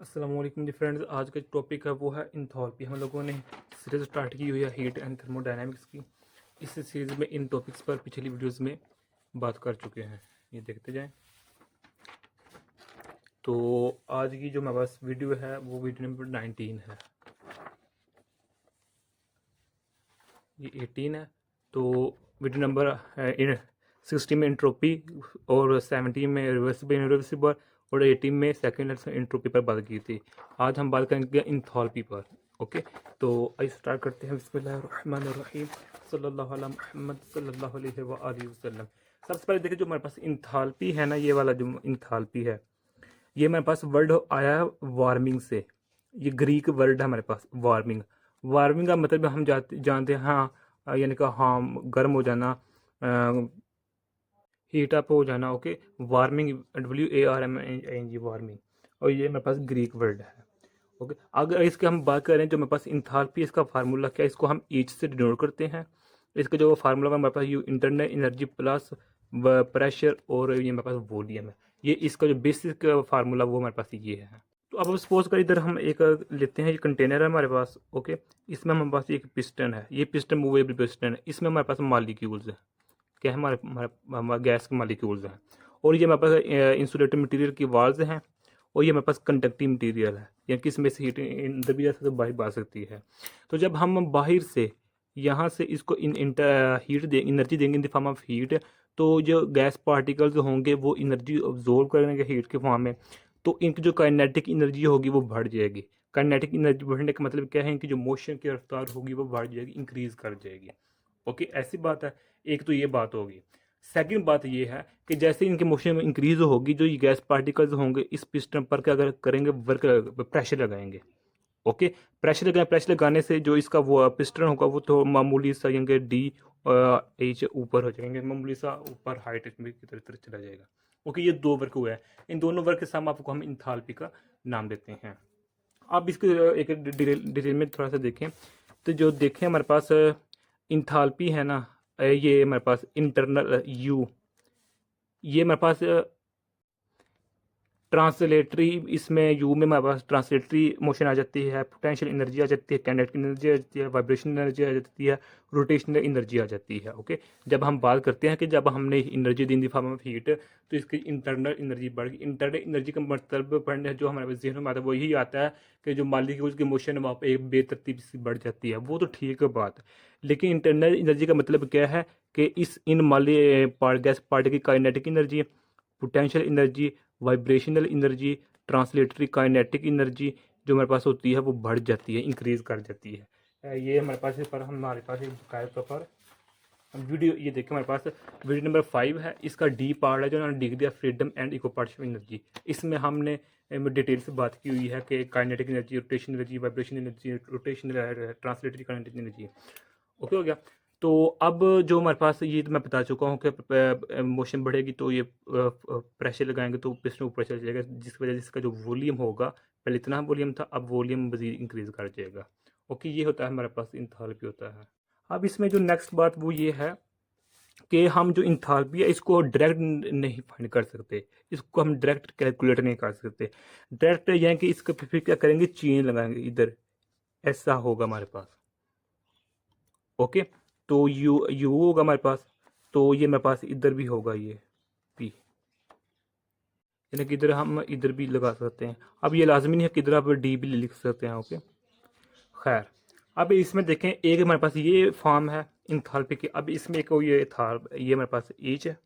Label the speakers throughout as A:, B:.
A: अस्सलाम वालेकुम जी फ्रेंड्स। आज का जो टॉपिक है वो है इंथैल्पी। हम लोगों ने सीरीज स्टार्ट की हुई है हीट एंड थर्मोडायनामिक्स की। इस सीरीज़ में इन टॉपिक्स पर पिछली वीडियोस में बात कर चुके हैं, ये देखते जाएं। तो आज की जो मेरे पास वीडियो है वो वीडियो नंबर 19 है, ये 18 है। तो वीडियो नंबर 16 में इंट्रोपी और 17 में रिवर्सिबल और 18 में सेकेंड इंट्रोपी पर बात की थी। आज हम बात करेंगे इंथैल्पी पर। ओके, तो आइए स्टार्ट करते हैं। बिस्मिल्लाहिर्रहमानिर्रहीम, सल्लल्लाहु अला मुहम्मद सल्लल्लाहु अलैहि वसल्लम। सबसे पहले देखिए, जो हमारे पास इंथैल्पी है ना, ये वाला जो इंथैल्पी है, ये मेरे पास वर्ड आया है वार्मिंग से। ये ग्रीक वर्ड है हमारे पास, वार्मिंग। वार्मिंग का मतलब हम जानते हैं, हाँ, यानी कि हाँ, गर्म हो जाना, हीट अप हो जाना। Okay, warming, WARMING, warming. और ये मेरे पास ग्रीक वर्ड है। ओके, अगर इसके हम बात करें, जो मेरे पास इंथैल्पी, इसका फार्मूला क्या है, इसको हम H से डिनोट करते हैं। इसका जो फार्मूला है मेरे पास, U internal energy plus pressure और ये मेरे पास वॉल्यूम है। ये इसका जो बेसिक फार्मूला वो हमारे पास ये है। तो अब सपोज कर इधर हम एक लेते हैं, ये कंटेनर है हमारे पास। ओके, इसमें हमारे पास एक पिस्टन है, ये पिस्टन मूवेबल पिस्टन है। इसमें हमारे पास मालिक्यूल्स है, क्या है, हमारे हमारे हमारे गैस के मालिक्यूल्स हैं। और ये हमारे पास इंसुलेटेड मटेरियल की वाल्स हैं। और ये हमारे पास कंडक्टिंग मटेरियल है, यानी कि इसमें से हीट अंदर भी जा सकती है, बाहर भी आ सकती है। तो जब हम बाहर से यहाँ से इसको हीट दे एनर्जी देंगे in the form of heat, तो जो गैस पार्टिकल्स होंगे वो एनर्जी ऑब्जॉर्व करेंगे हीट के फॉर्म में। तो इनकी जो काइनेटिक एनर्जी होगी वो बढ़ जाएगी। काइनेटिक एनर्जी बढ़ने का मतलब क्या है, इनकी जो मोशन की रफ्तार होगी वो बढ़ जाएगी, इंक्रीज कर जाएगी। ओके, ऐसी बात है। एक तो ये बात होगी। सेकंड बात ये है कि जैसे इनके मोशन में इंक्रीज होगी, जो ये गैस पार्टिकल्स होंगे इस पिस्टन पर क्या अगर करेंगे, वर्क, प्रेशर लगाएंगे। ओके, प्रेशर लगाने से जो इसका वो पिस्टन होगा वो तो मामूली सा, यानी डी एच ऊपर हो जाएंगे, मामूली सा ऊपर हाइट में की तरह चला जाएगा। ओके, ये दो वर्क हुआ है। इन दोनों वर्क के साथ आपको हम इंथैल्पी का नाम देते हैं। अब इसके एक डिटेल में थोड़ा सा देखें, तो जो देखें हमारे पास इंथैल्पी है ना, ये हमारे पास इंटरनल यू, ये हमारे पास ट्रांसलेटरी, इसमें यू में हमारे पास ट्रांसलेटरी मोशन आ जाती है, पोटेंशियल एनर्जी आ जाती है, काइनेटिक एनर्जी आ जाती है, वाइब्रेशन एनर्जी आ जाती है, रोटेशनल एनर्जी आ जाती है। ओके, जब हम बात करते हैं कि जब हमने energy the in the form of heat, तो इसकी इंटरनल एनर्जी बढ़ गई। इंटरनल एनर्जी का मतलब पढ़ने जो हमारे जहन में आता है वो यही आता है कि जो मालिक्यूल्स की मोशन है वहाँ पर एक बेतरतीब सी बढ़ जाती है, वो तो ठीक है बात। लेकिन इंटरनल एनर्जी का मतलब क्या है कि इस इन माली गैस पार्टिकल की kinetic energy, potential energy, vibrational energy, translatory kinetic energy जो हमारे पास होती है वो बढ़ जाती है, इंक्रीज कर जाती है। ये हमारे पास इस पर हमारे पास एक बकाया तौर पर वीडियो, ये देखिए हमारे पास वीडियो नंबर 5 है। इसका डी पार्ट है जो उन्होंने degree of freedom and equipartition energy. इसमें हमने डिटेल से बात की हुई है कि kinetic energy, rotation energy, vibration energy, rotation, translatory kinetic energy. Okay हो गया। तो अब जो हमारे पास ये तो मैं बता चुका हूँ कि मोशन बढ़ेगी तो ये प्रेशर लगाएंगे तो पिस्टन ऊपर चल जाएगा, जिसकी वजह से इसका जो वॉल्यूम होगा, पहले इतना वॉल्यूम था, अब वॉल्यूम मजीद इंक्रीज कर जाएगा। ओके, ये होता है हमारे पास इंथैल्पी होता है। अब इसमें जो नेक्स्ट बात वो ये है कि हम जो इंथैल्पी है इसको डायरेक्ट नहीं फाइंड कर सकते, इसको हम डायरेक्ट कैलकुलेट नहीं कर सकते। डायरेक्ट यानी कि इसका फिर क्या करेंगे, चेन लगाएंगे इधर, ऐसा होगा हमारे पास। ओके, तो यू यू होगा हमारे पास, तो ये मेरे पास इधर भी होगा ये पी, यानी कि इधर हम इधर भी लगा सकते हैं। अब ये लाजमी नहीं है कि इधर आप डी भी लिख सकते हैं। ओके, खैर, अब इसमें देखें, एक हमारे पास ये फॉर्म है इंथैल्पी की। अब इसमें एक ये था, ये मेरे पास एच है।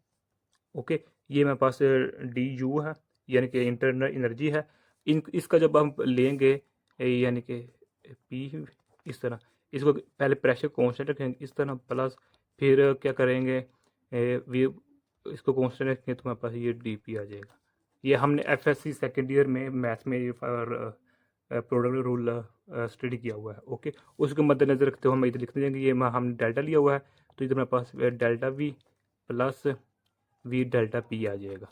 A: ओके, ये मेरे पास डी यू है, यानी कि इंटरनल एनर्जी है। इसका जब हम लेंगे, यानी कि पी, इस तरह इसको पहले प्रेशर कांस्टेंट रखेंगे इस तरह, प्लस फिर क्या करेंगे, वी, इसको कांस्टेंट रखेंगे तो हमारे पास ये डी पी आ जाएगा। ये हमने FSC सेकेंड ईयर में मैथ्स में प्रोडक्ट रूल स्टडी किया हुआ है। ओके, उसके मद्देनजर रखते हुए हम इधर लिख देंगे, ये हमने डेल्टा लिया हुआ है, तो इधर मेरे पास delta V plus V delta P आ जाएगा।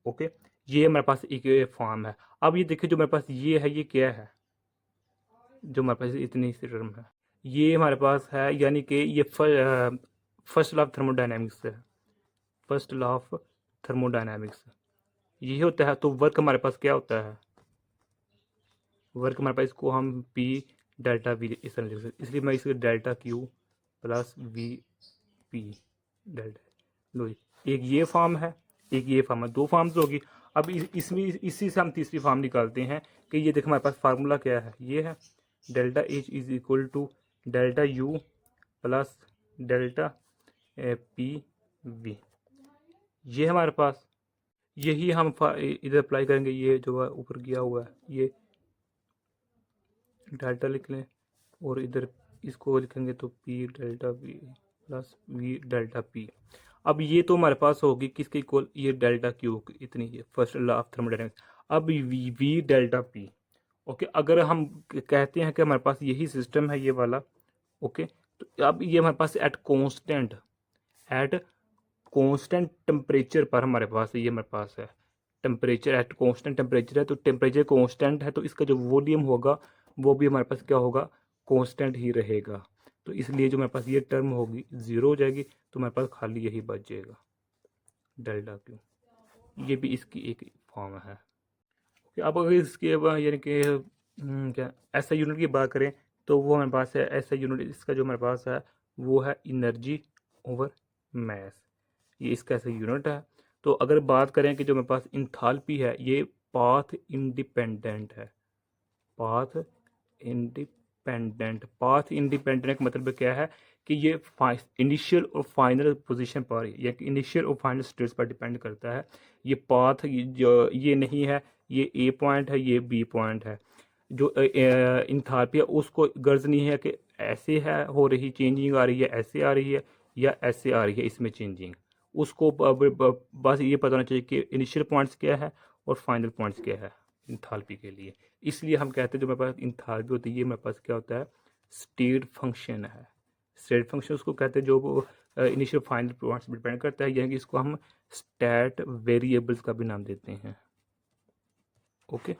A: ओके, ये हमारे पास एक फॉर्म है। अब ये देखिए, जो मेरे पास ये है, ये क्या है, जो हमारे पास इतनी सी टर्म है, ये हमारे पास है, यानी कि ये फर्स्ट लॉ ऑफ थर्मोडायनेमिक्स है। फर्स्ट लॉ ऑफ थर्मोडायनेमिक्स ये होता है। तो वर्क हमारे पास क्या होता है, वर्क हमारे पास, इसको हम पी डेल्टा वी इस तरह लिख सकते, इसलिए मैं इसे delta Q plus V P delta. लो जी, एक ये फॉर्म है, एक ये फॉर्म है, दो फॉर्म्स होगी। अब इसमें इसी से हम तीसरी फॉर्म निकालते हैं कि ये देखो हमारे पास फार्मूला क्या है, ये है delta H is equal to delta U plus delta P V. ये हमारे पास, यही हम इधर अप्लाई करेंगे, ये जो है ऊपर किया हुआ है, ये डेल्टा लिख लें और इधर इसको लिखेंगे तो P delta V plus V delta P. अब ये तो हमारे पास होगी किसके इक्वल, ये डेल्टा क्यू इतनी है, फर्स्ट लॉ ऑफ थर्मोडायनेमिक्स। अब वी डेल्टा पी, ओके, अगर हम कहते हैं कि हमारे पास यही सिस्टम है ये वाला, ओके, तो अब ये हमारे पास एट कांस्टेंट टेम्परेचर पर हमारे पास ये हमारे पास है, टेम्परेचर एट कांस्टेंट टेम्परेचर है, तो टेम्परेचर कांस्टेंट है तो इसका जो वॉल्यूम होगा वो भी हमारे पास क्या होगा, कांस्टेंट ही रहेगा। तो इसलिए जो हमारे पास ये टर्म होगी ज़ीरो हो जाएगी, तो हमारे पास खाली यही बच जाएगा डेल्टा क्यू। ये भी इसकी एक फॉर्म है। अब अगर इसके यानी कि क्या ऐसा यूनिट की बात करें तो वो हमारे पास है, ऐसा यूनिट इसका जो हमारे पास है वो है एनर्जी ओवर मैस, ये इसका ऐसा यूनिट है। तो अगर बात करें कि जो मेरे पास इंथाल्पी है, ये पाथ इंडिपेंडेंट है, पाथ इंडिपेंडेंट का मतलब क्या है कि ये इनिशियल और फाइनल पोजीशन पर या इनिशियल और फाइनल स्टेट्स पर डिपेंड करता है। ये पाथ जो ये नहीं है, ये ए पॉइंट है, ये बी पॉइंट है। जो इंथाल्पी है उसको गर्ज नहीं है कि ऐसे है हो रही चेंजिंग आ रही है, ऐसे आ रही है या ऐसे आ रही है इसमें चेंजिंग, उसको बस ये पता होना चाहिए कि इनिशियल पॉइंट्स क्या है और फाइनल पॉइंट्स क्या है इंथाल्पी के लिए। इसलिए हम कहते हैं जो मेरे पास इंथाल्पी होती है, ये मेरे पास क्या होता है, स्टेट फंक्शन है। स्टेट फंक्शन उसको कहते हैं जो इनिशियल फाइनल पॉइंट्स डिपेंड करता है, यानी कि इसको हम स्टैट वेरिएबल्स का भी नाम देते हैं। ओके।